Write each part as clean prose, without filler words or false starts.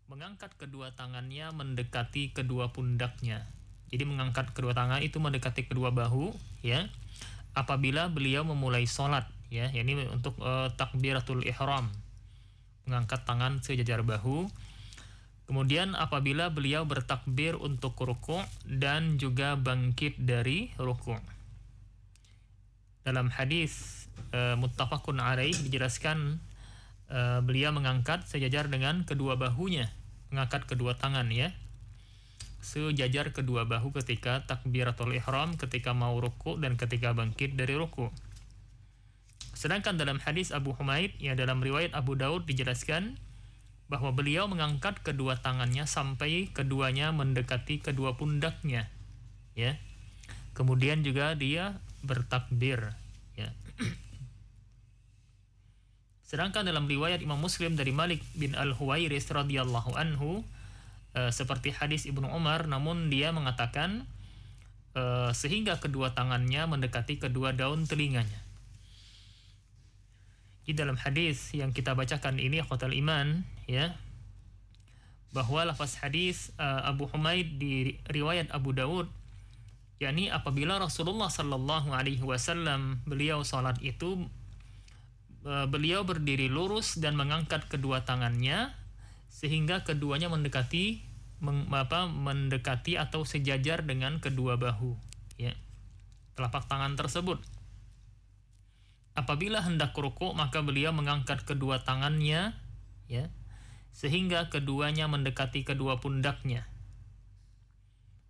mengangkat kedua tangannya mendekati kedua pundaknya. Jadi mengangkat kedua tangan itu mendekati kedua bahu, ya. Apabila beliau memulai sholat, ya, ini untuk takbiratul ihram, mengangkat tangan sejajar bahu. Kemudian apabila beliau bertakbir untuk ruku' dan juga bangkit dari ruku'. Dalam hadis muttafaqun alaih dijelaskan beliau mengangkat sejajar dengan kedua bahunya, mengangkat kedua tangan, ya, sejajar kedua bahu ketika takbiratul ihram, ketika mau ruku' dan ketika bangkit dari ruku'. Sedangkan dalam hadis Abu Humaid, ya, dalam riwayat Abu Daud dijelaskan bahwa beliau mengangkat kedua tangannya sampai keduanya mendekati kedua pundaknya, ya. Kemudian juga dia bertakbir, ya. Sedangkan dalam riwayat Imam Muslim dari Malik bin Al-Huwairis radhiyallahu anhu, seperti hadis Ibnu Umar, namun dia mengatakan sehingga kedua tangannya mendekati kedua daun telinganya. Di dalam hadis yang kita bacakan ini, akhwatul iman, ya, bahwa lafaz hadis Abu Humaid di riwayat Abu Daud, yakni apabila Rasulullah sallallahu alaihi wasallam beliau salat itu, beliau berdiri lurus dan mengangkat kedua tangannya sehingga keduanya mendekati atau sejajar dengan kedua bahu, ya, telapak tangan tersebut. Apabila hendak ruku', maka beliau mengangkat kedua tangannya, ya, sehingga keduanya mendekati kedua pundaknya.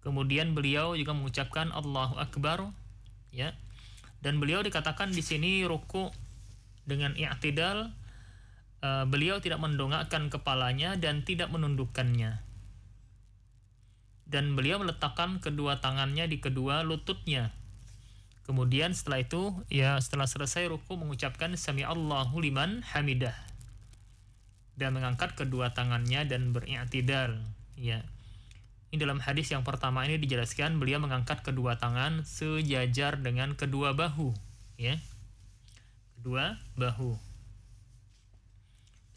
Kemudian beliau juga mengucapkan Allahu Akbar, ya. Dan beliau dikatakan di sini ruku' dengan i'tidal, beliau tidak mendongakkan kepalanya dan tidak menundukkannya. Dan beliau meletakkan kedua tangannya di kedua lututnya. Kemudian setelah itu, ya, setelah selesai ruku mengucapkan Sami'allahu liman hamidah dan mengangkat kedua tangannya dan beri'tidal, ya. Ini dalam hadis yang pertama ini dijelaskan beliau mengangkat kedua tangan sejajar dengan kedua bahu, ya. Kedua bahu.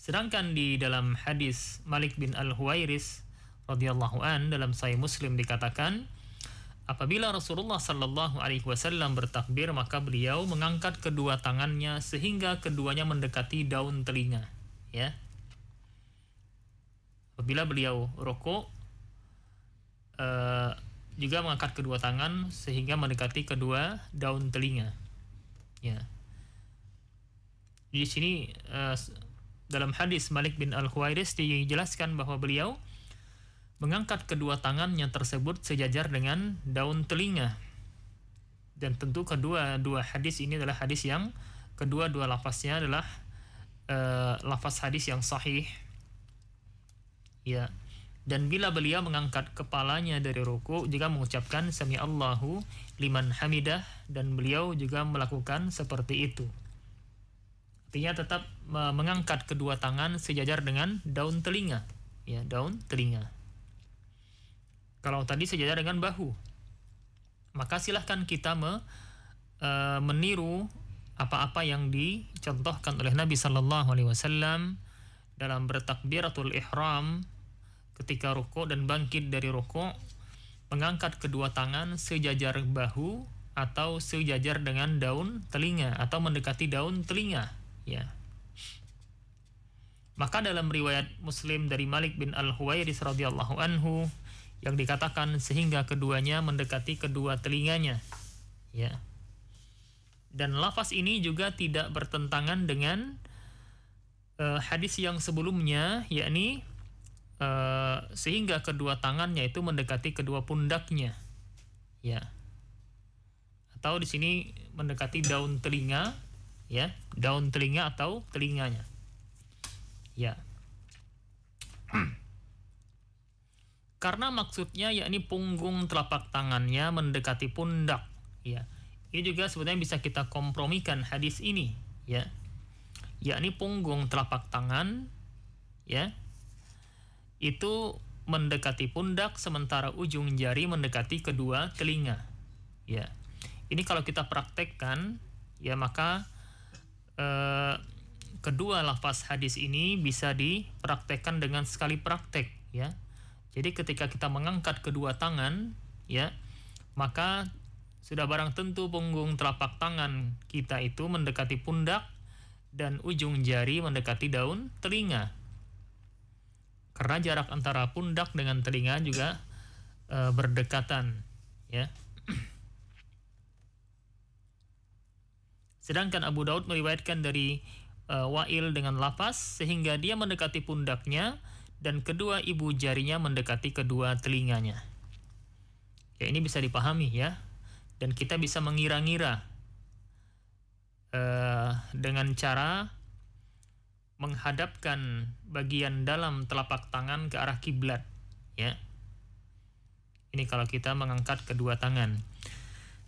Sedangkan di dalam hadis Malik bin Al-Huwairis radhiyallahu an dalam Sahih Muslim dikatakan apabila Rasulullah sallallahu alaihi wasallam bertakbir, maka beliau mengangkat kedua tangannya sehingga keduanya mendekati daun telinga, ya. Apabila beliau ruku' juga mengangkat kedua tangan sehingga mendekati kedua daun telinga, ya. Di sini dalam hadis Malik bin Al-Huwairis dijelaskan bahwa beliau mengangkat kedua tangannya tersebut sejajar dengan daun telinga. Dan tentu dua hadis ini adalah hadis yang dua lafaznya adalah lafaz hadis yang sahih, ya. Dan bila beliau mengangkat kepalanya dari ruku juga mengucapkan Sami'allahu liman hamidah, dan beliau juga melakukan seperti itu. Artinya tetap mengangkat kedua tangan sejajar dengan daun telinga, ya, daun telinga. Kalau tadi sejajar dengan bahu, maka silahkan kita meniru apa-apa yang dicontohkan oleh Nabi Sallallahu Alaihi Wasallam dalam bertakbiratul ihram ketika ruku' dan bangkit dari ruku', mengangkat kedua tangan sejajar bahu atau sejajar dengan daun telinga atau mendekati daun telinga, ya. Maka dalam riwayat Muslim dari Malik bin Al-Huwairis radhiyallahu anhu yang dikatakan sehingga keduanya mendekati kedua telinganya, ya. Dan lafaz ini juga tidak bertentangan dengan hadis yang sebelumnya, yakni sehingga kedua tangannya itu mendekati kedua pundaknya, ya. Atau di sini mendekati daun telinga, ya, daun telinga atau telinganya, ya. Karena maksudnya yakni punggung telapak tangannya mendekati pundak, ya. Ini juga sebenarnya bisa kita kompromikan hadis ini, ya. Yakni punggung telapak tangan, ya, itu mendekati pundak sementara ujung jari mendekati kedua telinga, ya. Ini kalau kita praktekkan, ya, maka kedua lafaz hadis ini bisa dipraktekkan dengan sekali praktek, ya. Jadi ketika kita mengangkat kedua tangan, ya, maka sudah barang tentu punggung telapak tangan kita itu mendekati pundak dan ujung jari mendekati daun telinga. Karena jarak antara pundak dengan telinga juga berdekatan, ya. Sedangkan Abu Daud meriwayatkan dari Wa'il dengan lafaz sehingga dia mendekati pundaknya dan kedua ibu jarinya mendekati kedua telinganya. Ya, ini bisa dipahami, ya. Dan kita bisa mengira-ngira dengan cara menghadapkan bagian dalam telapak tangan ke arah kiblat, ya. Ini kalau kita mengangkat kedua tangan.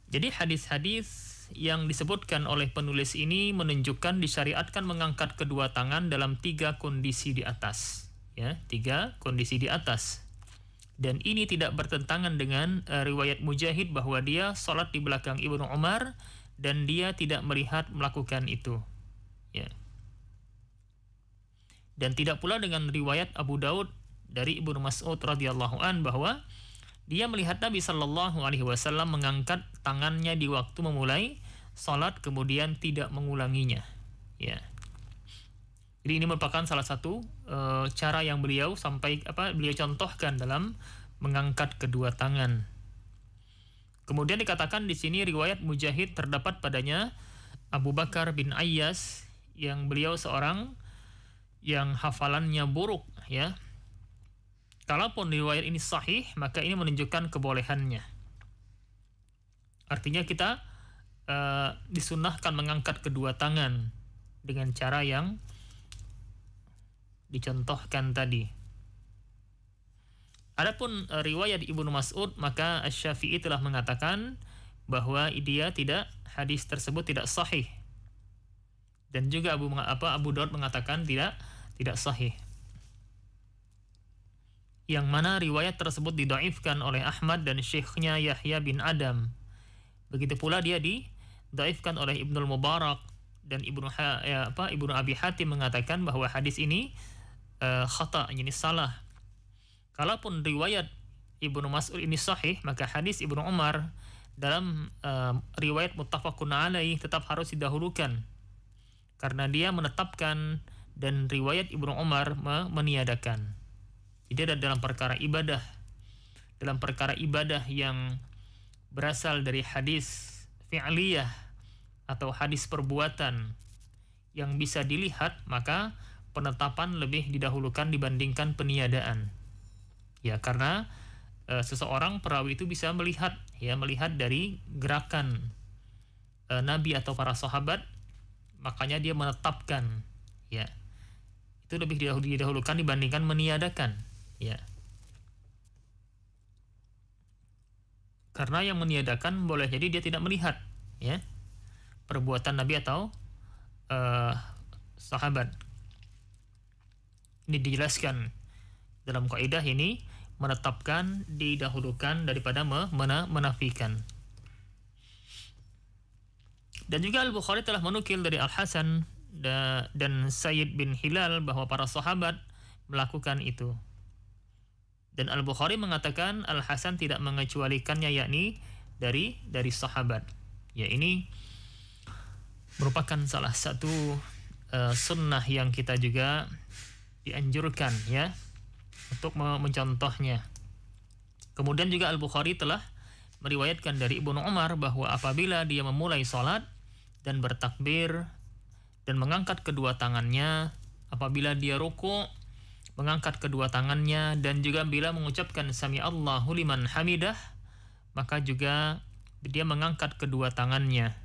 Jadi hadis-hadis yang disebutkan oleh penulis ini menunjukkan disyariatkan mengangkat kedua tangan dalam 3 kondisi di atas, ya, 3 kondisi di atas. Dan ini tidak bertentangan dengan riwayat Mujahid bahwa dia sholat di belakang Ibnu Umar dan dia tidak melihat melakukan itu, ya. Dan tidak pula dengan riwayat Abu Daud dari Ibnu Mas'ud radhiyallahu an bahwa dia melihat Nabi Shallallahu Alaihi Wasallam mengangkat tangannya di waktu memulai salat kemudian tidak mengulanginya, ya. Jadi ini merupakan salah satu cara yang beliau contohkan dalam mengangkat kedua tangan. Kemudian dikatakan di sini riwayat Mujahid terdapat padanya Abu Bakar bin Ayyas yang beliau seorang yang hafalannya buruk, ya. Kalaupun riwayat ini sahih, maka ini menunjukkan kebolehannya. Artinya kita disunnahkan mengangkat kedua tangan dengan cara yang dicontohkan tadi. Adapun riwayat Ibnu Mas'ud, maka Asy-Syafi'i telah mengatakan bahwa hadis tersebut tidak sahih. Dan juga Abu Daud mengatakan tidak sahih. Yang mana riwayat tersebut didhaifkan oleh Ahmad dan syekhnya Yahya bin Adam. Begitu pula dia didhaifkan oleh Ibnul Mubarak dan Ibnu Abi Hatim mengatakan bahwa hadis ini khata, ini salah. Kalaupun riwayat Ibnu Mas'ud ini sahih, maka hadis Ibnu Umar dalam riwayat muttafaqun alaih tetap harus didahulukan karena dia menetapkan dan riwayat Ibnu Umar meniadakan. Jadi dalam perkara ibadah yang berasal dari hadis fi'liyah atau hadis perbuatan yang bisa dilihat, maka penetapan lebih didahulukan dibandingkan peniadaan. Ya, karena seseorang perawi itu bisa melihat dari gerakan Nabi atau para sahabat, makanya dia menetapkan, ya. Itu lebih didahulukan dibandingkan meniadakan. Ya. Karena yang meniadakan boleh jadi dia tidak melihat, ya, perbuatan Nabi atau sahabat. Ini dijelaskan dalam kaidah ini, menetapkan didahulukan daripada menafikan. Dan juga Al-Bukhari telah menukil dari Al-Hasan dan Sayyid bin Hilal bahwa para sahabat melakukan itu. Dan Al-Bukhari mengatakan Al-Hasan tidak mengecualikannya, yakni dari sahabat. Ya, ini merupakan salah satu sunnah yang kita juga dianjurkan, ya, untuk mencontohnya. Kemudian juga Al-Bukhari telah meriwayatkan dari Ibnu Umar bahwa apabila dia memulai salat dan bertakbir dan mengangkat kedua tangannya, apabila dia ruku' mengangkat kedua tangannya, dan juga bila mengucapkan Sami Allahu liman hamidah, maka juga dia mengangkat kedua tangannya.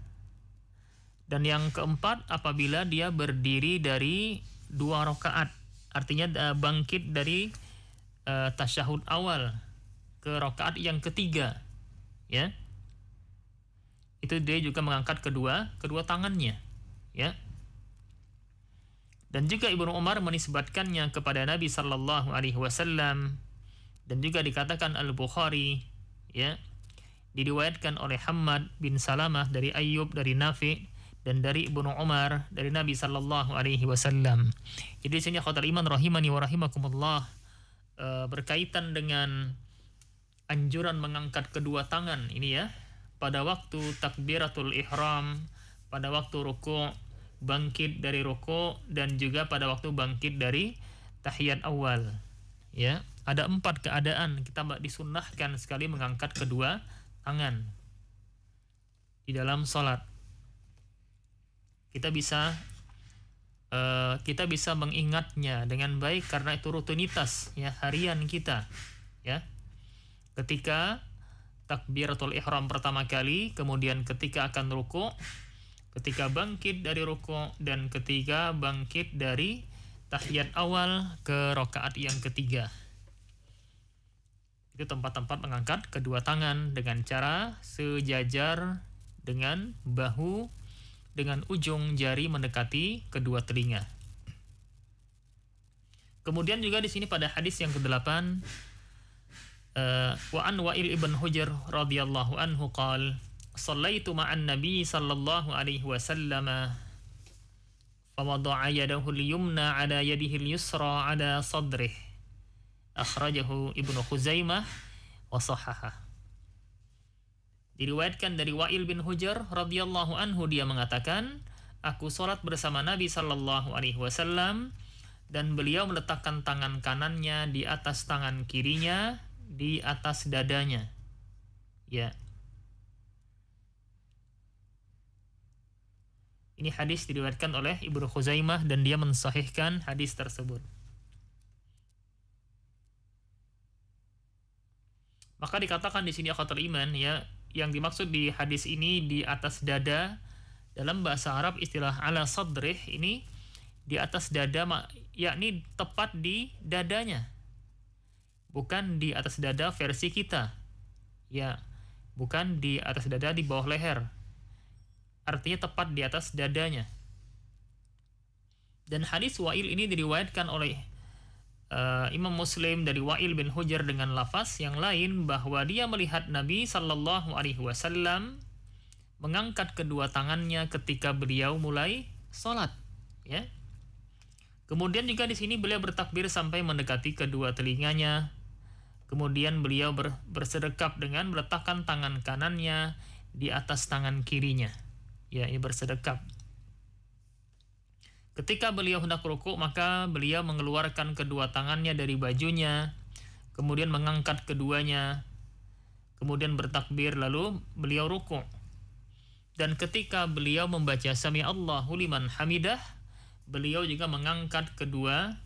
Dan yang keempat, apabila dia berdiri dari 2 rakaat, artinya bangkit dari tasyahud awal ke rakaat yang ketiga, ya, itu dia juga mengangkat kedua tangannya, ya. Dan juga Ibnu Umar menisbatkannya kepada Nabi Sallallahu Alaihi Wasallam, dan juga dikatakan Al-Bukhari, ya, diriwayatkan oleh Hammad bin Salamah dari Ayyub dari Nafi dan dari Ibnu Umar dari Nabi sallallahu alaihi wasallam. Jadi di sini ikhwatal iman rahimani wa rahimakumullah, berkaitan dengan anjuran mengangkat kedua tangan ini ya, pada waktu takbiratul ihram, pada waktu ruku', bangkit dari ruku', dan juga pada waktu bangkit dari tahiyat awal. Ya, ada 4 keadaan kita disunnahkan sekali mengangkat kedua tangan di dalam salat. Kita bisa mengingatnya dengan baik karena itu rutinitas ya harian kita ya. Ketika takbiratul ihram pertama kali, kemudian ketika akan ruku', ketika bangkit dari ruku', dan ketika bangkit dari tahiyat awal ke rakaat yang ketiga. Itu tempat-tempat mengangkat kedua tangan dengan cara sejajar dengan bahu, dengan ujung jari mendekati kedua telinga. Kemudian juga di sini pada hadis yang ke-8, wa an Wa'il ibn Hujr radhiyallahu anhu qala shallaitu ma'an nabi sallallahu alaihi wasallam fa wada'a yadahu al-yumna 'ala yadihi al-yusra 'ala sadrihi, akhrajahu Ibnu Khuzaimah wa shahhaha. Diriwayatkan dari Wa'il bin Hujr radhiyallahu anhu, dia mengatakan, aku sholat bersama Nabi sallallahu alaihi wasallam dan beliau meletakkan tangan kanannya di atas tangan kirinya di atas dadanya. Ya. Ini hadis diriwayatkan oleh Ibnu Khuzaimah dan dia mensahihkan hadis tersebut. Maka dikatakan di sini akhatul iman ya, yang dimaksud di hadis ini di atas dada, dalam bahasa Arab istilah ala sadrih ini di atas dada, yakni tepat di dadanya, bukan di atas dada versi kita ya, bukan di atas dada di bawah leher, artinya tepat di atas dadanya. Dan hadis Wa'il ini diriwayatkan oleh Imam Muslim dari Wa'il bin Hujr dengan lafaz yang lain bahwa dia melihat Nabi sallallahu alaihi wasallam mengangkat kedua tangannya ketika beliau mulai salat ya. Kemudian juga di sini beliau bertakbir sampai mendekati kedua telinganya. Kemudian beliau bersedekap dengan meletakkan tangan kanannya di atas tangan kirinya. Ya, ini bersedekap. Ketika beliau hendak rukuk, maka beliau mengeluarkan kedua tangannya dari bajunya, kemudian mengangkat keduanya, kemudian bertakbir, lalu beliau rukuk. Dan ketika beliau membaca Sami Allahu liman hamidah, beliau juga mengangkat kedua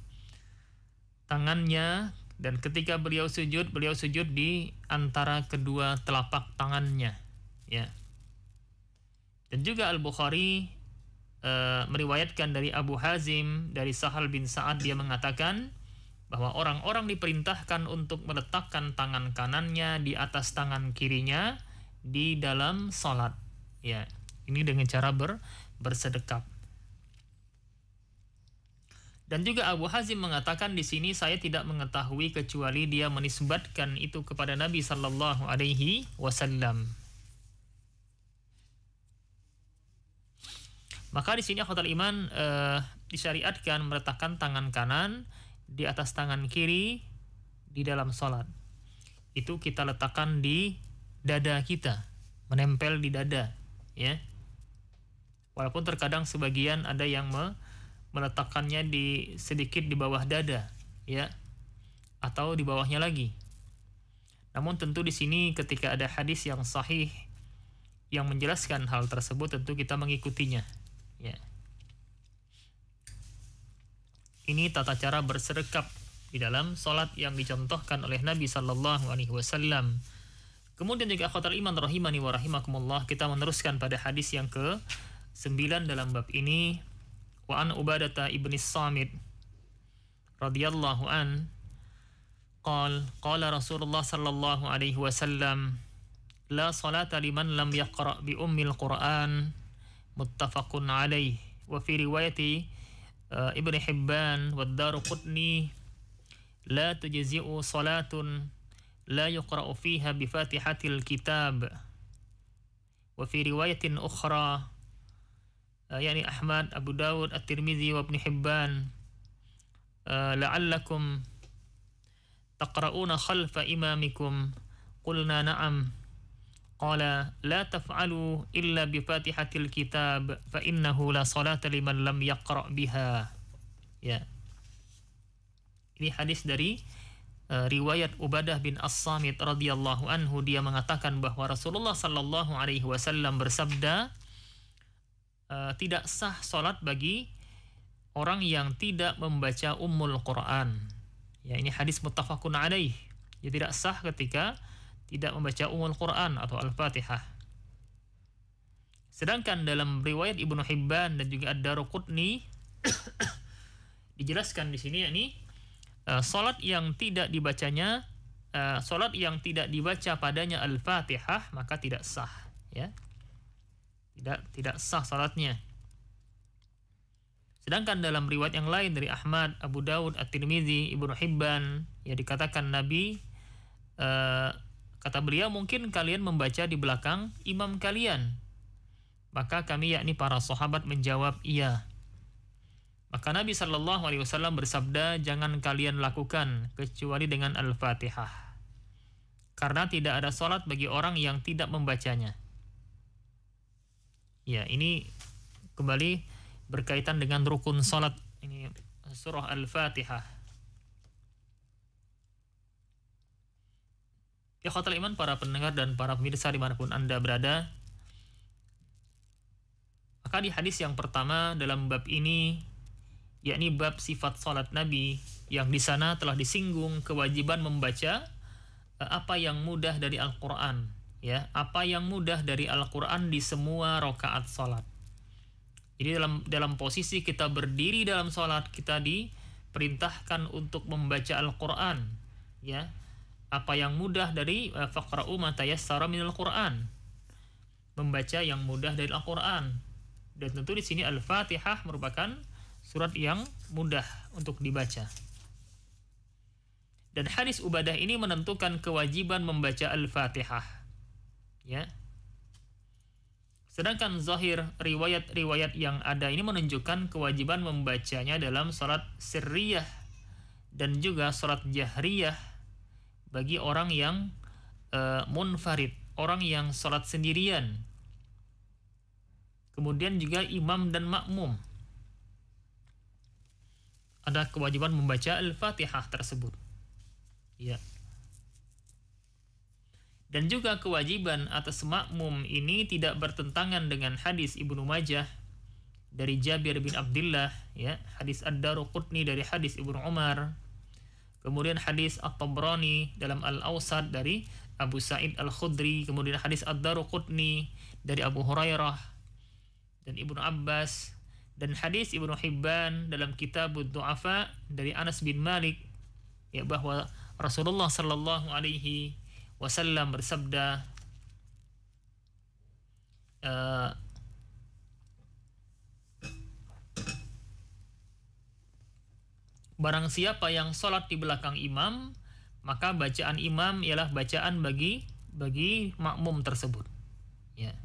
tangannya, dan ketika beliau sujud di antara kedua telapak tangannya. Ya. Dan juga Al-Bukhari meriwayatkan dari Abu Hazim dari Sahal bin Sa'ad, dia mengatakan bahwa orang-orang diperintahkan untuk meletakkan tangan kanannya di atas tangan kirinya di dalam salat. Ya, ini dengan cara bersedekap. Dan juga Abu Hazim mengatakan di sini, saya tidak mengetahui kecuali dia menisbatkan itu kepada Nabi sallallahu alaihi wasallam. Maka di sini akhwatul iman disyariatkan meletakkan tangan kanan di atas tangan kiri di dalam salat. Itu kita letakkan di dada kita, menempel di dada, ya. Walaupun terkadang sebagian ada yang meletakkannya sedikit di bawah dada, ya, atau di bawahnya lagi. Namun tentu di sini ketika ada hadis yang sahih yang menjelaskan hal tersebut, tentu kita mengikutinya. Ya. Ini tata cara bersedekap di dalam salat yang dicontohkan oleh Nabi sallallahu alaihi wasallam. Kemudian juga akhwatul iman rahimani wa rahimakumullah, kita meneruskan pada hadis yang ke-9 dalam bab ini. Wa an Ubadah ibn Samit radhiyallahu an qala Rasulullah sallallahu alaihi wasallam la salata liman lam yaqra bi ummil Qur'an, muttafaqun alaih. Wa fi riwayati Ibn Hibban wa Daruqutni la tujzi'u salatun la yuqra'u fiha bi fatihatil kitab. Wa fi riwayatin ukhra yakni Ahmad, Abu Dawud, At-Tirmidzi wa Ibnu Hibban, la'allakum taqra'una khalfa imamikum. Qulna na'am. Qala la taf'alu illa bi Fatihatil kitab fa innahu la salata liman lam yaqra' biha. Ya. Ini hadis dari riwayat Ubadah bin As-Samit radhiyallahu anhu. Dia mengatakan bahwa Rasulullah sallallahu alaihi wasallam bersabda, tidak sah salat bagi orang yang tidak membaca Ummul Quran. Ya, ini hadis muttafaqun alaih. Ya, tidak sah ketika tidak membaca Ummul Quran atau Al-Fatihah. Sedangkan dalam riwayat Ibnu Hibban dan juga Ad-Daruqutni dijelaskan di sini, yakni salat yang tidak dibacanya, salat yang tidak dibaca padanya Al-Fatihah maka tidak sah, ya. Tidak sah salatnya. Sedangkan dalam riwayat yang lain dari Ahmad, Abu Dawud, At-Tirmidzi, Ibnu Hibban, ya dikatakan Nabi, kata beliau, mungkin kalian membaca di belakang imam kalian. Maka kami, yakni para sahabat, menjawab iya. Maka Nabi sallallahu alaihi wasallam bersabda, jangan kalian lakukan kecuali dengan Al-Fatihah, karena tidak ada salat bagi orang yang tidak membacanya. Ya, ini kembali berkaitan dengan rukun salat, ini surah Al-Fatihah. Ya khotul iman, para pendengar dan para pemirsa dimanapun Anda berada, maka di hadis yang pertama dalam bab ini, yakni bab sifat salat Nabi, yang di sana telah disinggung kewajiban membaca apa yang mudah dari Al-Quran, ya, apa yang mudah dari Al-Quran di semua rakaat salat. Jadi dalam posisi kita berdiri dalam salat, kita diperintahkan untuk membaca Al-Quran, ya. Apa yang mudah dari faqra'u ma tayassara minal Qur'an, membaca yang mudah dari Al-Quran. Dan tentu di sini Al-Fatihah merupakan surat yang mudah untuk dibaca. Dan hadis Ubadah ini menentukan kewajiban membaca Al-Fatihah, ya. Sedangkan zahir riwayat-riwayat yang ada ini menunjukkan kewajiban membacanya dalam salat sirriyah dan juga salat jahriyah bagi orang yang munfarid, orang yang salat sendirian. Kemudian juga imam dan makmum, ada kewajiban membaca Al-Fatihah tersebut, ya. Dan juga kewajiban atas makmum ini tidak bertentangan dengan hadis Ibnu Majah dari Jabir bin Abdullah, ya, hadis Ad-Daruqutni dari hadis Ibnu Umar, kemudian hadis At-Tabrani dalam Al-Awsat dari Abu Sa'id Al-Khudri, kemudian hadis Ad-Daruqutni dari Abu Hurairah dan Ibnu Abbas, dan hadis Ibnu Hibban dalam Kitabud Du'afa dari Anas bin Malik, ya, bahwa Rasulullah sallallahu alaihi wasallam bersabda, barang siapa yang sholat di belakang imam, maka bacaan imam ialah bacaan bagi makmum tersebut, ya.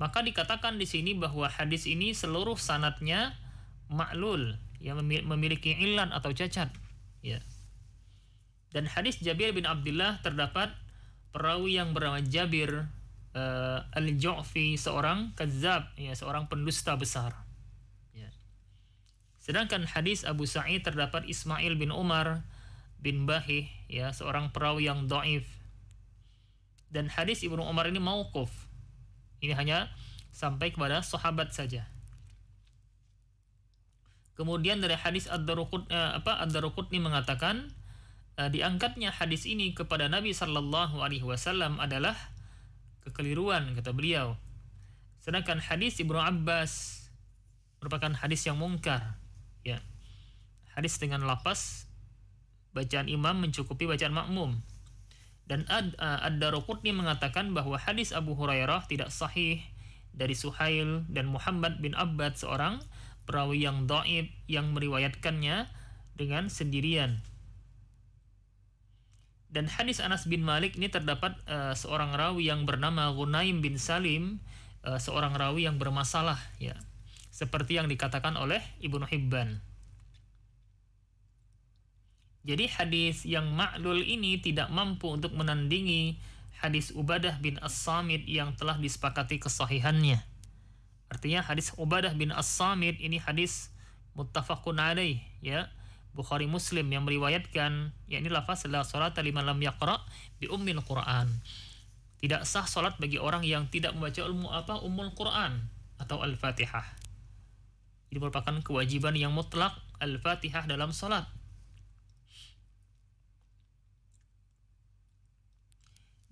Maka dikatakan di sini bahwa hadis ini seluruh sanadnya ma'lul, yang memiliki illan atau cacat, ya. Dan hadis Jabir bin Abdullah terdapat perawi yang bernama Jabir al-Ju'fi, seorang kadzab, ya, seorang pendusta besar, ya. Sedangkan hadis Abu Sa'id terdapat Ismail bin Umar bin Bahih, ya, seorang perawi yang dhaif. Dan hadis Ibnu Umar ini mauquf, ini hanya sampai kepada sahabat saja. Kemudian dari hadis Ad-Daruqutni mengatakan, diangkatnya hadis ini kepada Nabi sallallahu alaihi wasallam adalah kekeliruan, kata beliau. Sedangkan hadis Ibnu Abbas merupakan hadis yang mungkar, ya. Hadis dengan lafaz bacaan imam mencukupi bacaan makmum. Dan Ad-Daruqutni mengatakan bahwa hadis Abu Hurairah tidak sahih dari Suhail dan Muhammad bin Abbad, seorang perawi yang dhaif yang meriwayatkannya dengan sendirian. Dan hadis Anas bin Malik ini terdapat seorang rawi yang bernama Ghunaim bin Salim seorang rawi yang bermasalah, ya, seperti yang dikatakan oleh Ibnu Hibban. Jadi hadis yang ma'lul ini tidak mampu untuk menandingi hadis Ubadah bin As-Samit yang telah disepakati kesahihannya. Artinya hadis Ubadah bin As-Samit ini hadis muttafaqun alaih, ya, Bukhari Muslim yang meriwayatkan, yakni lafaz la salata liman lam yaqra bi ummil Quran. Tidak sah salat bagi orang yang tidak membaca ummul Quran atau Al-Fatihah. Ini merupakan kewajiban yang mutlak Al-Fatihah dalam salat.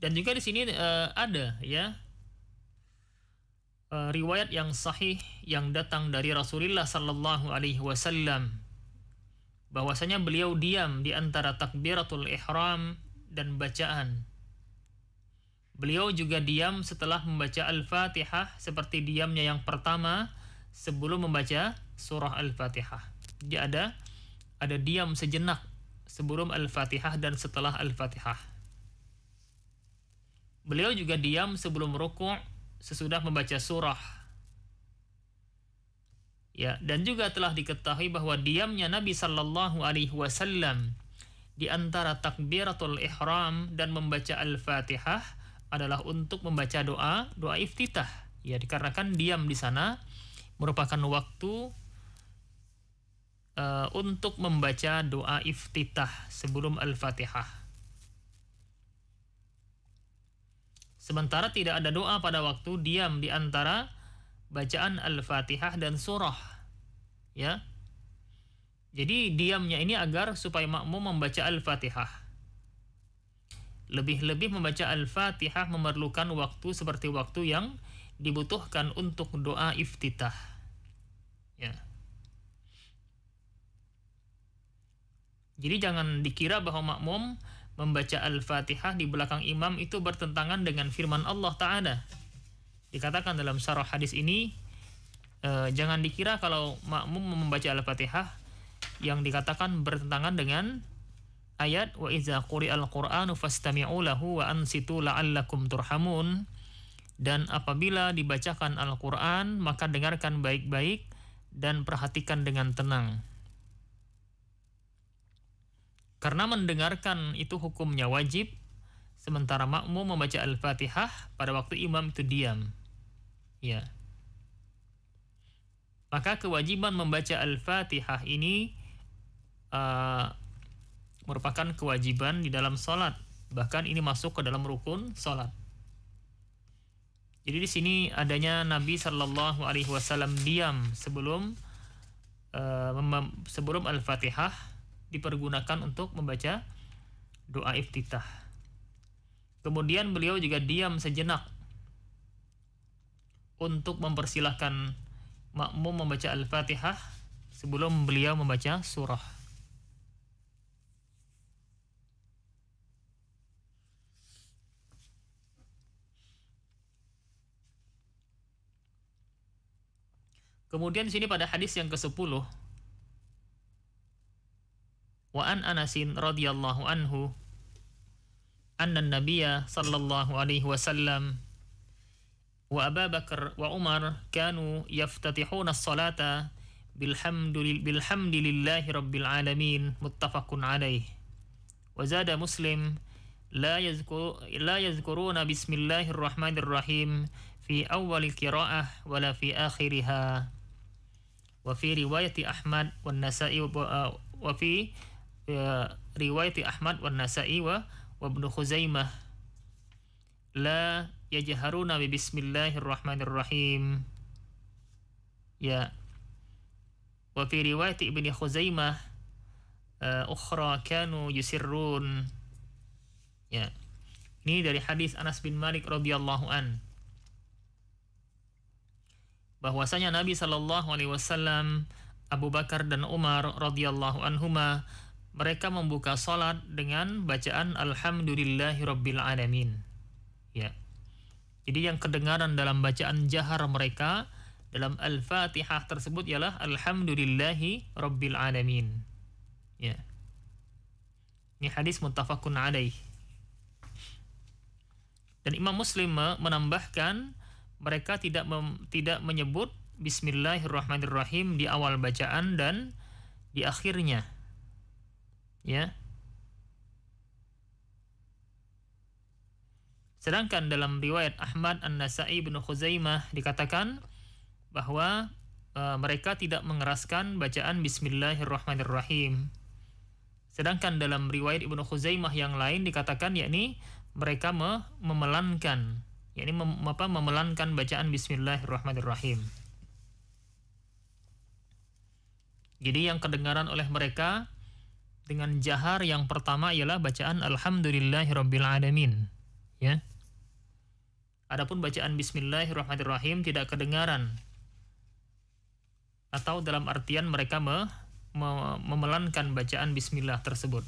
Dan juga di sini ada, ya, riwayat yang sahih yang datang dari Rasulullah sallallahu alaihi wasallam bahwasanya beliau diam di antara takbiratul ihram dan bacaan. Beliau juga diam setelah membaca Al-Fatihah seperti diamnya yang pertama sebelum membaca surah Al-Fatihah. Jadi ada diam sejenak sebelum Al-Fatihah dan setelah Al-Fatihah. Beliau juga diam sebelum rukuk sesudah membaca surah. Ya, dan juga telah diketahui bahwa diamnya Nabi sallallahu alaihi wasallam di antara takbiratul ihram dan membaca Al-Fatihah adalah untuk membaca doa iftitah. Ya, dikarenakan diam di sana merupakan waktu untuk membaca doa iftitah sebelum Al-Fatihah. Sementara tidak ada doa pada waktu diam di antara bacaan Al-Fatihah dan surah. Ya. Jadi diamnya ini agar supaya makmum membaca Al-Fatihah. Lebih-lebih membaca Al-Fatihah memerlukan waktu seperti waktu yang dibutuhkan untuk doa iftitah. Ya. Jadi jangan dikira bahwa makmum membaca Al-Fatihah di belakang imam itu bertentangan dengan firman Allah Ta'ala. Dikatakan dalam syarah hadis ini, jangan dikira kalau makmum membaca Al-Fatihah yang dikatakan bertentangan dengan ayat wa iza quri'al Qur'anu fastami'u lahu wa ansitu la'allakum turhamun. Dan apabila dibacakan Al-Quran maka dengarkan baik-baik dan perhatikan dengan tenang. Karena mendengarkan itu hukumnya wajib, sementara makmum membaca Al-Fatihah pada waktu imam itu diam. Ya. Maka kewajiban membaca Al-Fatihah ini merupakan kewajiban di dalam sholat. Bahkan ini masuk ke dalam rukun sholat. Jadi di sini adanya Nabi Shallallahu Alaihi Wasallam diam sebelum Al-Fatihah dipergunakan untuk membaca doa iftitah. Kemudian beliau juga diam sejenak untuk mempersilahkan makmum membaca Al-Fatihah sebelum beliau membaca surah. Kemudian di sini pada hadis yang ke-10, wa an Anasin radhiyallahu anhu anna an-nabiyya sallallahu alaihi wasallam wa Abu Bakar wa Umar kanu yaftatihuna as-salata bilhamdilillahi rabbil alamin muttafaqun alaih. Wa zada Muslim la yazkuruna bismillahirrahmanirrahim fi awwalil qira'ah wala fi akhiriha. Wa fi riwayati Ahmad wan Nasa'i wa fi riwayat Ahmad wan Nasa'i wa Ibnu Khuzaimah la yajharuna bi bismillahirrahmanirrahim. Ya. Wa fi riwayat Ibnu Khuzaimah ukhra kanu yusirrun. Ya. Ini dari hadis Anas bin Malik radhiyallahu an, bahwasanya Nabi sallallahu alaihi wasallam, Abu Bakar dan Umar radhiyallahu anhuma, mereka membuka salat dengan bacaan alhamdulillahi rabbil alamin. Ya. Jadi yang kedengaran dalam bacaan jahar mereka dalam Al-Fatihah tersebut ialah alhamdulillahi rabbil alamin. Ya. Ini hadis muttafaqun alaih. Dan Imam Muslim menambahkan mereka tidak menyebut Bismillahirrahmanirrahim di awal bacaan dan di akhirnya. Ya. Sedangkan dalam riwayat Ahmad, An-Nasa'i, Ibnu Khuzaimah dikatakan bahwa mereka tidak mengeraskan bacaan Bismillahirrahmanirrahim. Sedangkan dalam riwayat Ibnu Khuzaimah yang lain dikatakan yakni mereka memelankan, yakni memelankan bacaan Bismillahirrahmanirrahim. Jadi yang kedengaran oleh mereka dengan jahar yang pertama ialah bacaan Alhamdulillahirabbil alamin, ya. Adapun bacaan Bismillahirrahmanirrahim tidak kedengaran, atau dalam artian mereka memelankan bacaan Bismillah tersebut.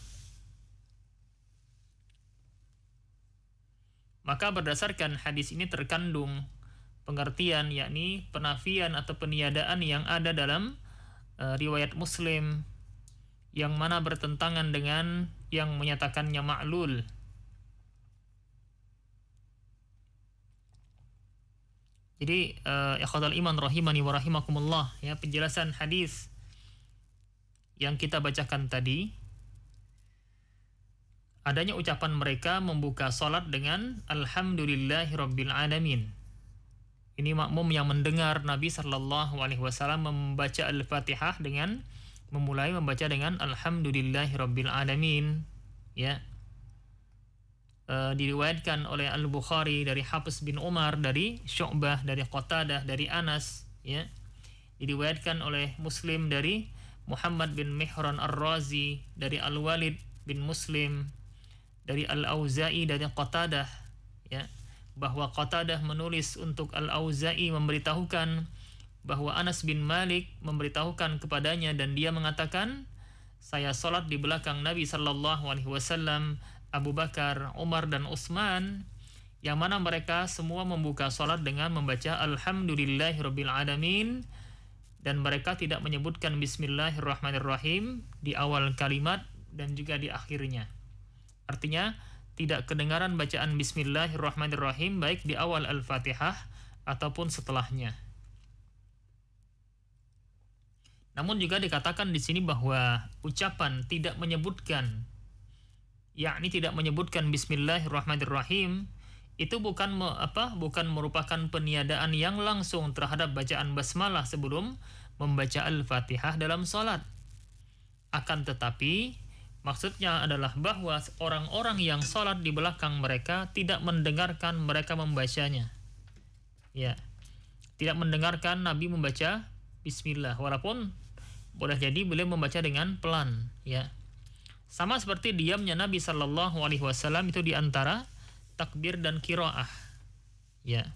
Maka berdasarkan hadis ini terkandung pengertian, yakni penafian atau peniadaan yang ada dalam riwayat Muslim yang mana bertentangan dengan yang menyatakannya ma'lul. Jadi ikhwatal iman rahimani wa rahimakumullah, ya, penjelasan hadis yang kita bacakan tadi, adanya ucapan mereka membuka salat dengan Alhamdulillahirabbil alamin. Ini makmum yang mendengar Nabi sallallahu alaihi wasallam membaca Al-Fatihah dengan memulai membaca dengan Alhamdulillahirabbil alamin, ya. Diriwayatkan oleh Al-Bukhari dari Hafs bin Umar, dari Syu'bah, dari Qatadah, dari Anas, ya. Diriwayatkan oleh Muslim dari Muhammad bin Mihran Ar-Razi, dari Al-Walid bin Muslim, dari Al-Auza'i, dari Qatadah, ya, bahwa Qatadah menulis untuk Al-Auza'i memberitahukan bahwa Anas bin Malik memberitahukan kepadanya dan dia mengatakan, saya salat di belakang Nabi sallallahu alaihi wasallam, Abu Bakar, Umar dan Utsman, yang mana mereka semua membuka salat dengan membaca Alhamdulillahirabbil alamin, dan mereka tidak menyebutkan Bismillahirrahmanirrahim di awal kalimat dan juga di akhirnya. Artinya tidak kedengaran bacaan Bismillahirrahmanirrahim baik di awal Al-Fatihah ataupun setelahnya. Namun juga dikatakan di sini bahwa ucapan tidak menyebutkan, yakni tidak menyebutkan Bismillahirrahmanirrahim, itu bukan merupakan peniadaan yang langsung terhadap bacaan basmalah sebelum membaca Al-Fatihah dalam salat. Akan tetapi maksudnya adalah bahwa orang-orang yang salat di belakang mereka tidak mendengarkan mereka membacanya. Ya. Tidak mendengarkan Nabi membaca bismillah, walaupun boleh jadi beliau membaca dengan pelan, ya. Sama seperti diamnya Nabi sallallahu alaihi wasallam itu di antara takbir dan qiraah. Ya.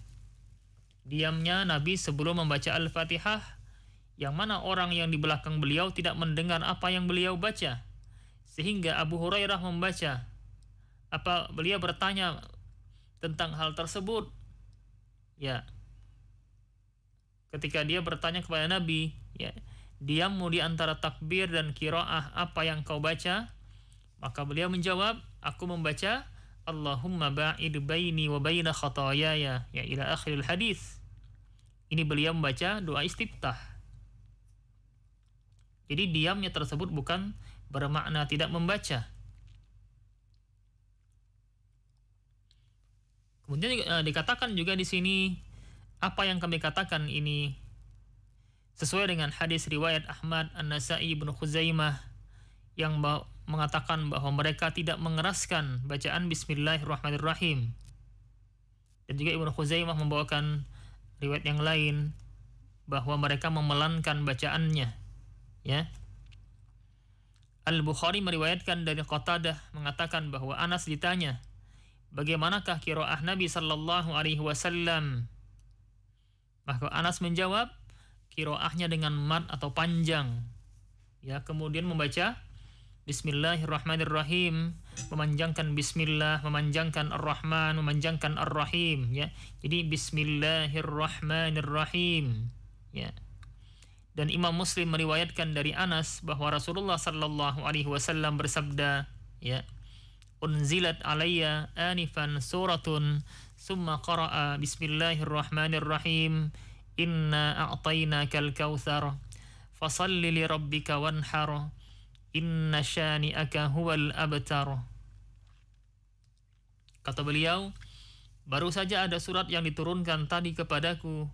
Diamnya Nabi sebelum membaca Al-Fatihah, yang mana orang yang di belakang beliau tidak mendengar apa yang beliau baca. Sehingga Abu Hurairah membaca, beliau bertanya tentang hal tersebut. Ya. Ketika dia bertanya kepada Nabi, ya, diammu di antara takbir dan qiraah, apa yang kau baca? Maka beliau menjawab, aku membaca Allahumma ba'id baini wa baina khataayaya, ya, ila akhiril hadis. Ini beliau membaca doa istiftah. Jadi diamnya tersebut bukan bermakna tidak membaca. Kemudian dikatakan juga di sini, apa yang kami katakan ini sesuai dengan hadis riwayat Ahmad, An-Nasa'i, Ibnu Khuzaimah yang mengatakan bahwa mereka tidak mengeraskan bacaan Bismillahirrahmanirrahim. Dan juga Ibnu Khuzaimah membawakan riwayat yang lain bahwa mereka memelankan bacaannya, ya. Al-Bukhari meriwayatkan dari Qatadah mengatakan bahwa Anas ditanya, bagaimanakah qiraah Nabi sallallahu alaihi wasallam? Maka Anas menjawab, qiraahnya dengan mad atau panjang. Ya, kemudian membaca Bismillahirrahmanirrahim, memanjangkan Bismillah, memanjangkan Ar-Rahman, memanjangkan Ar-Rahim, ya. Jadi Bismillahirrahmanirrahim, ya. Dan Imam Muslim meriwayatkan dari Anas bahwa Rasulullah sallallahu alaihi wasallam bersabda, ya, unzilat alayya anifan suratun summa qara'a bismillahirrahmanirrahim inna a'tainakal kautsar fasalli li rabbika wanhar inna syani'aka huwal abtar. Kata beliau, baru saja ada surat yang diturunkan tadi kepadaku.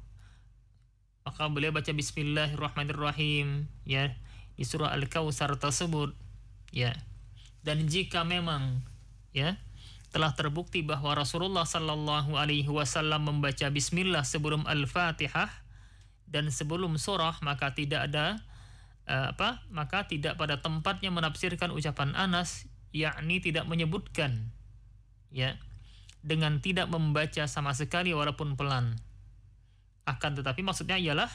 Maka beliau baca bismillahirrahmanirrahim ya di surah Al-Kautsar tersebut ya. Dan jika memang ya telah terbukti bahwa Rasulullah sallallahu alaihi wasallam membaca bismillah sebelum Al-Fatihah dan sebelum surah, maka tidak ada maka tidak pada tempatnya menafsirkan ucapan Anas, yakni tidak menyebutkan ya dengan tidak membaca sama sekali walaupun pelan. Akan tetapi maksudnya ialah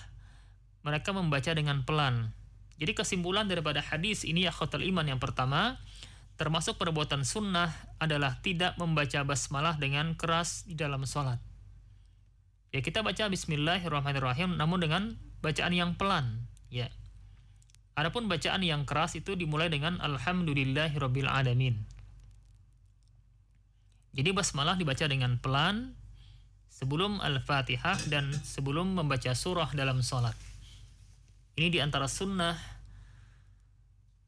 mereka membaca dengan pelan. Jadi kesimpulan daripada hadis ini ya khotul iman yang pertama, termasuk perbuatan sunnah adalah tidak membaca basmalah dengan keras di dalam sholat. Ya kita baca bismillahirrahmanirrahim namun dengan bacaan yang pelan ya. Adapun bacaan yang keras itu dimulai dengan alhamdulillahirabbil alamin. Jadi basmalah dibaca dengan pelan sebelum Al-Fatihah dan sebelum membaca surah dalam sholat. Ini diantara sunnah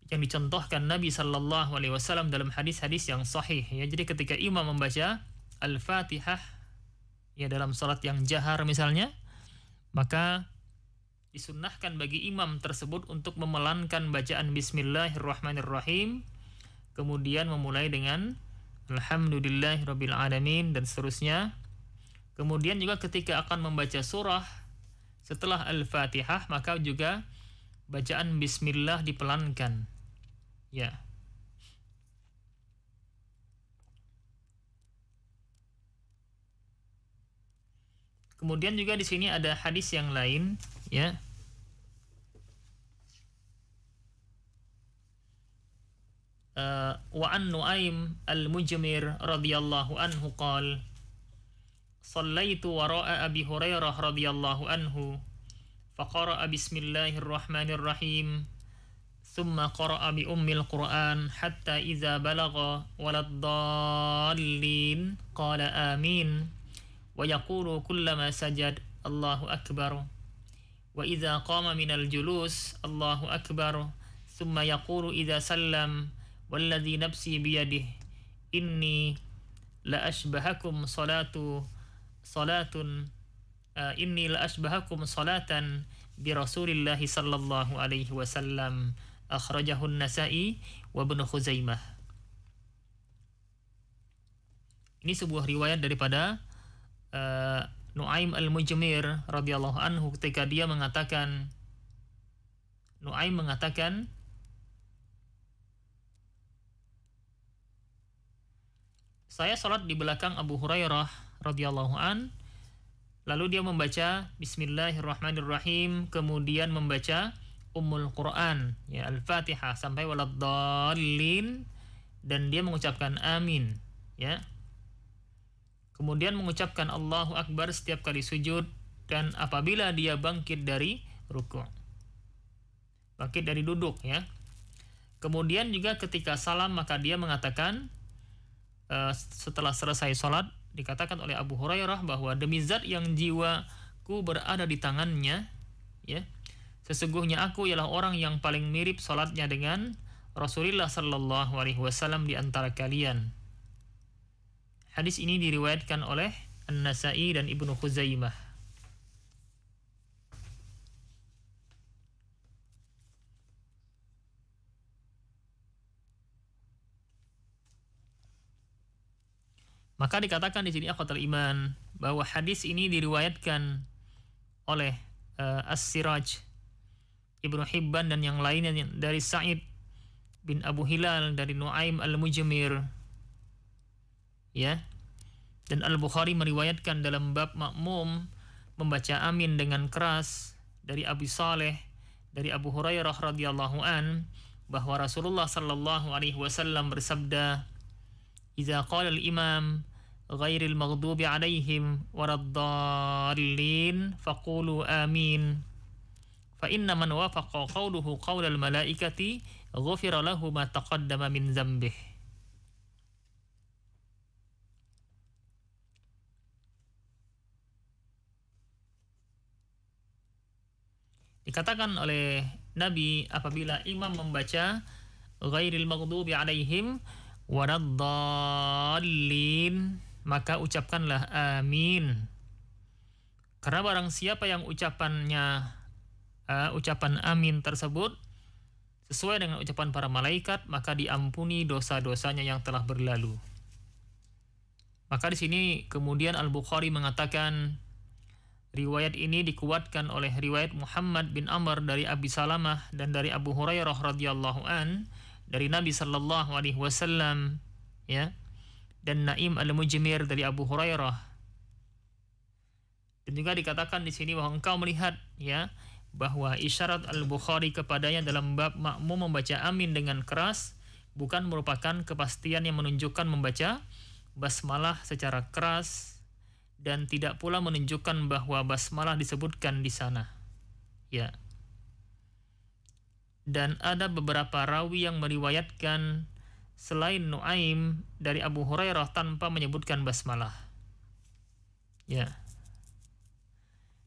yang dicontohkan Nabi Sallallahu Alaihi Wasallam dalam hadis-hadis yang sahih. Ya, jadi ketika imam membaca Al-Fatihah ya dalam sholat yang jahar misalnya, maka disunnahkan bagi imam tersebut untuk memelankan bacaan Bismillahirrahmanirrahim, kemudian memulai dengan Alhamdulillahirabbil alamin dan seterusnya. Kemudian juga ketika akan membaca surah setelah Al-Fatihah, maka juga bacaan Bismillah dipelankan. Ya. Kemudian juga di sini ada hadis yang lain, ya. Wa an Nu'aim al-Mujmir radhiyallahu anhu qala Sallaitu wara'a Abi Hurairah radhiyallahu anhu faqara'a bismillahirrahmanirrahim thumma qara'a bi ummil Qur'an hatta idza balagha waladdallin qala amin wa yaqulu kullama sajad Allahu akbar wa idza qama minal julus Allahu akbar thumma yaqulu idza sallam walladhi nafsi biyadihi inni la ashbahakum inni la asbahakum salatan bi Rasulillah sallallahu alaihi wasallam akhrajahu an-Nasa'i wa Ibnu Khuzaimah. Ini sebuah riwayat daripada Nu'aim al-Mujmir radhiyallahu anhu ketika dia mengatakan, Nu'aim mengatakan, saya salat di belakang Abu Hurairah radhiyallahu an, lalu dia membaca Bismillahirrahmanirrahim, kemudian membaca Ummul Quran, ya Al-Fatihah sampai waladdallin, dan dia mengucapkan amin, ya. Kemudian mengucapkan Allahu Akbar setiap kali sujud dan apabila dia bangkit dari rukuk, bangkit dari duduk, ya. Kemudian juga ketika salam maka dia mengatakan setelah selesai salat, dikatakan oleh Abu Hurairah bahwa demi zat yang jiwaku berada di tangannya, ya, sesungguhnya aku ialah orang yang paling mirip salatnya dengan Rasulullah sallallahu alaihi wasallam di antara kalian. Hadis ini diriwayatkan oleh An-Nasa'i dan Ibnu Khuzaimah. Maka dikatakan di sini akhwatul iman bahwa hadis ini diriwayatkan oleh As-Siraj, Ibnu Hibban dan yang lainnya dari Sa'id bin Abu Hilal, dari Nu'aim al-Mujmir, ya. Dan Al-Bukhari meriwayatkan dalam bab makmum membaca amin dengan keras dari Abu Saleh, dari Abu Hurairah radhiyallahu an, bahwa Rasulullah sallallahu alaihi wasallam bersabda, "Idza qala al-imam ghairil maghdubi 'alaihim waladdallin faqulu amin fa inna man wafaqa qawluhu qawlal malaikati ghufira lahu ma taqaddama min dzambih." Dikatakan oleh Nabi, apabila imam membaca ghairil maghdubi alaihim waladdallin, maka ucapkanlah amin. Karena barang siapa yang ucapan amin tersebut sesuai dengan ucapan para malaikat, maka diampuni dosa-dosanya yang telah berlalu. Maka di sini kemudian Al-Bukhari mengatakan riwayat ini dikuatkan oleh riwayat Muhammad bin Amr dari Abi Salamah dan dari Abu Hurairah radhiyallahu an dari Nabi sallallahu alaihi wasallam, ya. Dan Naim Al-Mujmir dari Abu Hurairah. Dan juga dikatakan di sini bahwa engkau melihat, ya, bahwa isyarat Al-Bukhari kepadanya dalam bab makmum membaca amin dengan keras bukan merupakan kepastian yang menunjukkan membaca basmalah secara keras, dan tidak pula menunjukkan bahwa basmalah disebutkan di sana. Ya. Dan ada beberapa rawi yang meriwayatkan selain Nuaim dari Abu Hurairah tanpa menyebutkan basmalah. Ya.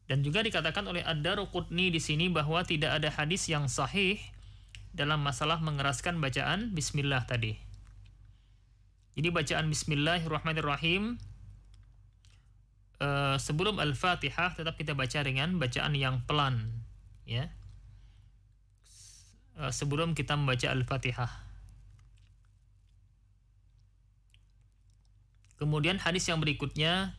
Dan juga dikatakan oleh Ad-Daruqutni di sini bahwa tidak ada hadis yang sahih dalam masalah mengeraskan bacaan bismillah tadi. Jadi bacaan bismillahirrahmanirrahim sebelum Al-Fatihah tetap kita baca dengan bacaan yang pelan, ya. Sebelum kita membaca Al-Fatihah. Kemudian hadis yang berikutnya,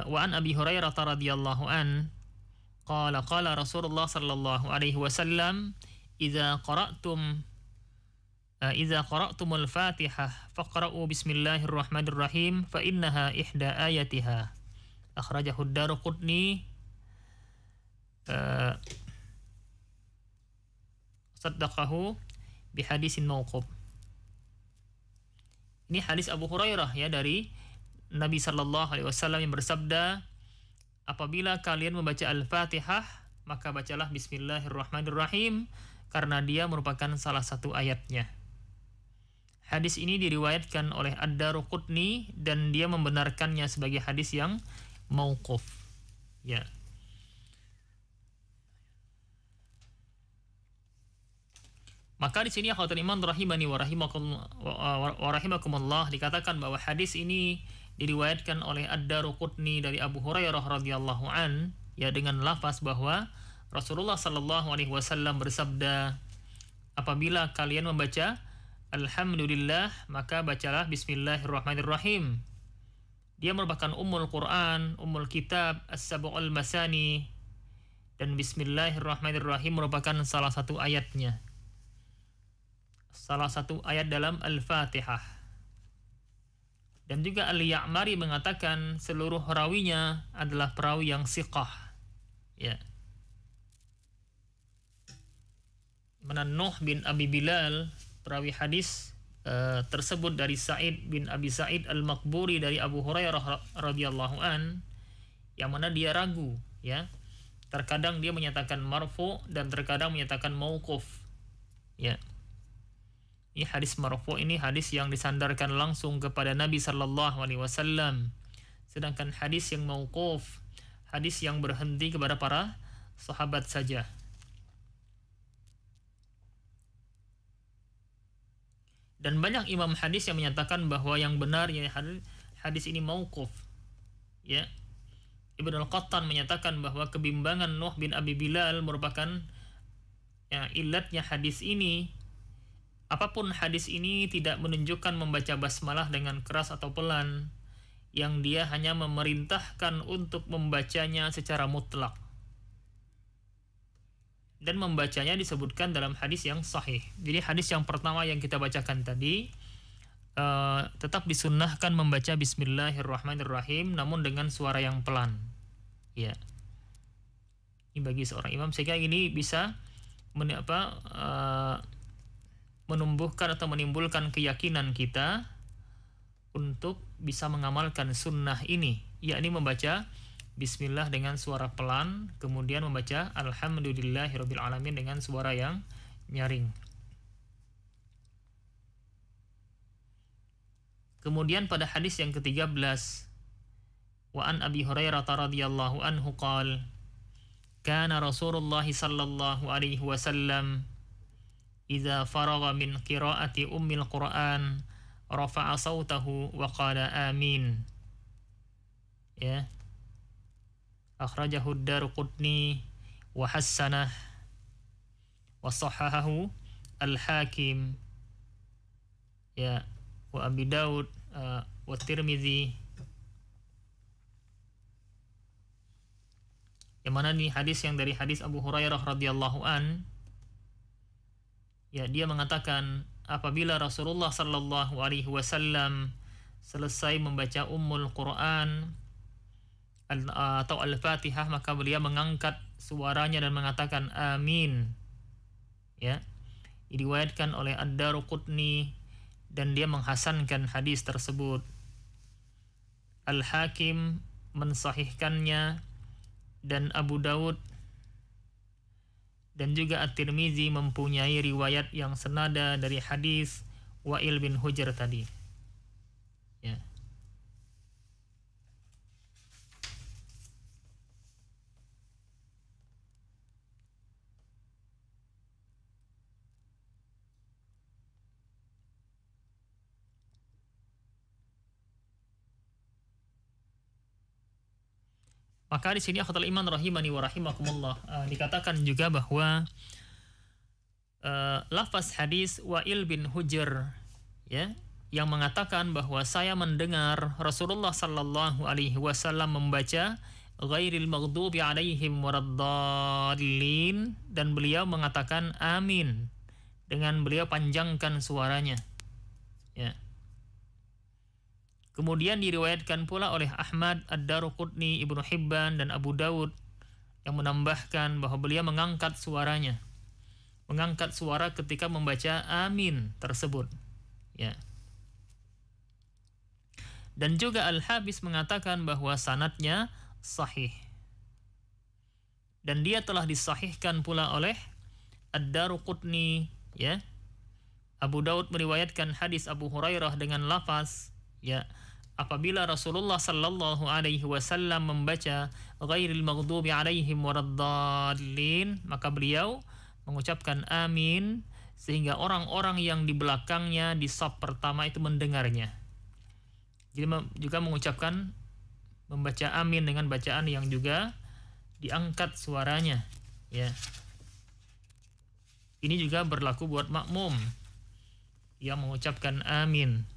wa an Abi Hurairah radhiyallahu an qala Rasulullah sallallahu alaihi wasallam idza qara'tumul Fatihah faqra'u bismillahirrahmanirrahim fa innaha ihda ayatiha. Akhrajahu Ad-Daruqutni saddaqahu bihadisin mauquf. Ini hadis Abu Hurairah, ya, dari Nabi sallallahu alaihi wasallam yang bersabda, apabila kalian membaca Al-Fatihah maka bacalah bismillahirrahmanirrahim karena dia merupakan salah satu ayatnya. Hadis ini diriwayatkan oleh Ad-Daruqutni dan dia membenarkannya sebagai hadis yang mauquf, ya. Maka di sini akhwatul iman rahimani wa rahimakumullah dikatakan bahwa hadis ini diriwayatkan oleh Ad-Daruqutni dari Abu Hurairah radhiyallahu an, ya, dengan lafaz bahwa Rasulullah sallallahu alaihi wasallam bersabda, apabila kalian membaca alhamdulillah maka bacalah bismillahirrahmanirrahim. Dia merupakan ummul Quran, ummul kitab, as-sab'ul masani, dan bismillahirrahmanirrahim merupakan salah satu ayatnya. Salah satu ayat dalam Al-Fatihah. Dan juga Al-Ya'mari mengatakan seluruh rawinya adalah perawi yang siqah, ya. Mana Nuh bin Abi Bilal, perawi hadis tersebut dari Sa'id bin Abi Sa'id Al-Maqburi dari Abu Hurairah radhiyallahu an, yang mana dia ragu, ya. Terkadang dia menyatakan marfu dan terkadang menyatakan mauquf, ya. Ini hadis marfu, ini hadis yang disandarkan langsung kepada Nabi sallallahu alaihi wasallam. Sedangkan hadis yang mauquf, hadis yang berhenti kepada para sahabat saja. Dan banyak imam hadis yang menyatakan bahwa yang benar ya hadis ini mauquf, ya. Ibnu Al-Qattan menyatakan bahwa kebimbangan Nuh bin Abi Bilal merupakan, ya, illatnya hadis ini. Apapun hadis ini tidak menunjukkan membaca basmalah dengan keras atau pelan, yang dia hanya memerintahkan untuk membacanya secara mutlak. Dan membacanya disebutkan dalam hadis yang sahih. Jadi hadis yang pertama yang kita bacakan tadi tetap disunnahkan membaca bismillahirrahmanirrahim namun dengan suara yang pelan, ya. Ini bagi seorang imam sehingga ini bisa menumbuhkan atau menimbulkan keyakinan kita untuk bisa mengamalkan sunnah ini, yakni membaca bismillah dengan suara pelan, kemudian membaca alhamdulillahirabbil alamin dengan suara yang nyaring. Kemudian pada hadis yang ke-13, Wa an Abi Hurairah radhiyallahu anhu qala kana Rasulullah sallallahu alaihi wasallam idza faragha min qiraati ummil Qur'an rafa'a sautahu wa qala amin. Ya. Akhrajahu ad-Darqutni wa hassanah wa sahahahu al-Hakim. Ya, wa Abi Daud wa Tirmizi. Yang mana nih hadis yang dari hadis Abu Hurairah radhiyallahu an, ya, dia mengatakan apabila Rasulullah sallallahu alaihi wasallam selesai membaca Ummul Quran atau Al-Fatihah, maka beliau mengangkat suaranya dan mengatakan amin. Ya. Diriwayatkan oleh Ad-Darqutni dan dia menghasankan hadis tersebut. Al-Hakim mensahihkannya dan Abu Daud dan juga At-Tirmizi mempunyai riwayat yang senada dari hadis Wa'il bin Hujr tadi. Ya. Maka di sini akhwatul iman rahimani wa rahimakumullah, dikatakan juga bahwa lafaz hadis Wa'il bin Hujr, ya, yang mengatakan bahwa saya mendengar Rasulullah sallallahu alaihi wasallam membaca ghairil maghdubi alaihim waraddallin, dan beliau mengatakan amin dengan beliau panjangkan suaranya. Ya. Kemudian diriwayatkan pula oleh Ahmad, Ad-Darqutni, Ibnu Hibban dan Abu Daud yang menambahkan bahwa beliau mengangkat suaranya, mengangkat suara ketika membaca amin tersebut. Ya. Dan juga Al-Habis mengatakan bahwa sanadnya sahih. Dan dia telah disahihkan pula oleh Ad-Darqutni, ya. Abu Daud meriwayatkan hadis Abu Hurairah dengan lafaz, ya, apabila Rasulullah sallallahu alaihi wasallam membaca ghairil maghdubi alaihim waraddallin, maka beliau mengucapkan amin sehingga orang-orang yang di belakangnya di shaf pertama itu mendengarnya. Jadi juga mengucapkan, membaca amin dengan bacaan yang juga diangkat suaranya, ya. Ini juga berlaku buat makmum yang mengucapkan amin.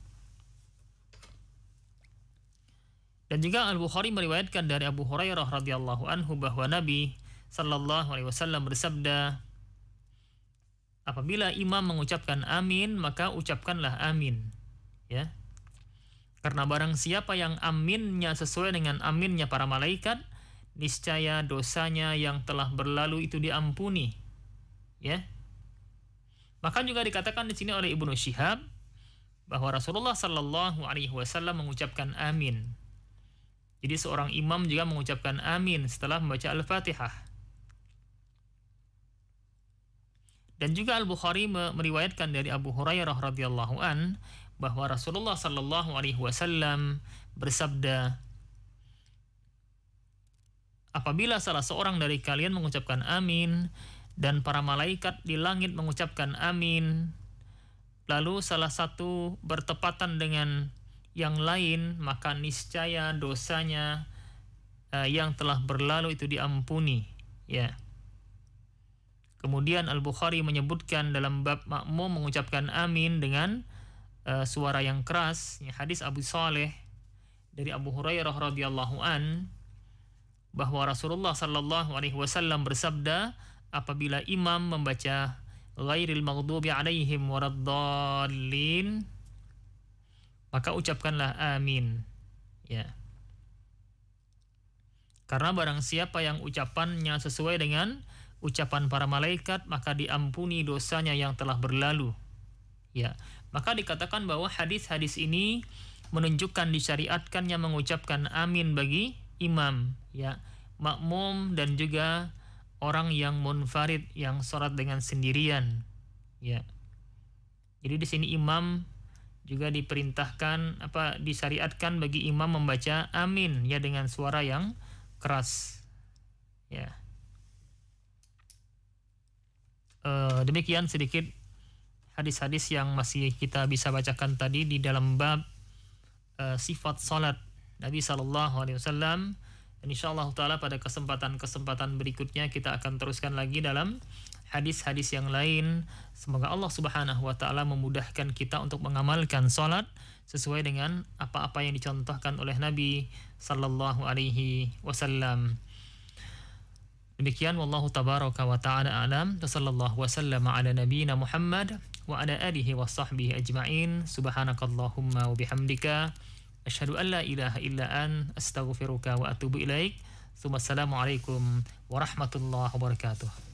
Dan juga Al-Bukhari meriwayatkan dari Abu Hurairah radhiyallahu anhu bahwa Nabi sallallahu alaihi wasallam bersabda, apabila imam mengucapkan amin, maka ucapkanlah amin. Ya. Karena barang siapa yang aminnya sesuai dengan aminnya para malaikat, niscaya dosanya yang telah berlalu itu diampuni. Ya. Maka juga dikatakan di sini oleh Ibnu Syihab bahwa Rasulullah sallallahu alaihi wasallam mengucapkan amin. Jadi seorang imam juga mengucapkan amin setelah membaca Al-Fatihah. Dan juga Al-Bukhari meriwayatkan dari Abu Hurairah radhiyallahu an bahwa Rasulullah sallallahu alaihi wasallam bersabda, apabila salah seorang dari kalian mengucapkan amin dan para malaikat di langit mengucapkan amin, lalu salah satu bertepatan dengan yang lain, maka niscaya dosanya yang telah berlalu itu diampuni. Ya. Kemudian Al-Bukhari menyebutkan dalam bab makmum mengucapkan amin dengan suara yang keras, ya, hadis Abu Saleh dari Abu Hurairah radhiyallahu an bahwa Rasulullah sallallahu alaihi wasallam bersabda, apabila imam membaca ghairil maghdubi alaihim waraddallin, maka ucapkanlah amin. Ya. Karena barang siapa yang ucapannya sesuai dengan ucapan para malaikat, maka diampuni dosanya yang telah berlalu. Ya. Maka dikatakan bahwa hadis-hadis ini menunjukkan disyariatkannya mengucapkan amin bagi imam, ya, makmum dan juga orang yang munfarid yang salat dengan sendirian. Ya. Jadi di sini imam juga diperintahkan disyariatkan bagi imam membaca amin ya dengan suara yang keras. Ya. Demikian sedikit hadis-hadis yang masih kita bisa bacakan tadi di dalam bab sifat salat Nabi sallallahu alaihi wasallam. Dan insyaallah taala pada kesempatan-kesempatan berikutnya kita akan teruskan lagi dalam hadis-hadis yang lain. Semoga Allah Subhanahu wa taala memudahkan kita untuk mengamalkan salat sesuai dengan apa-apa yang dicontohkan oleh Nabi sallallahu alaihi wasallam. Demikian wallahu tabaraka wa ta'ala a'lam. Sallallahu wasallama ala nabiyyina Muhammad wa ala alihi wa sahbihi ajma'in. Subhanakallahumma wa bihamdika asyhadu an la ilaha illa an astaghfiruka wa atubu ilaik. Assalamualaikum warahmatullahi wabarakatuh.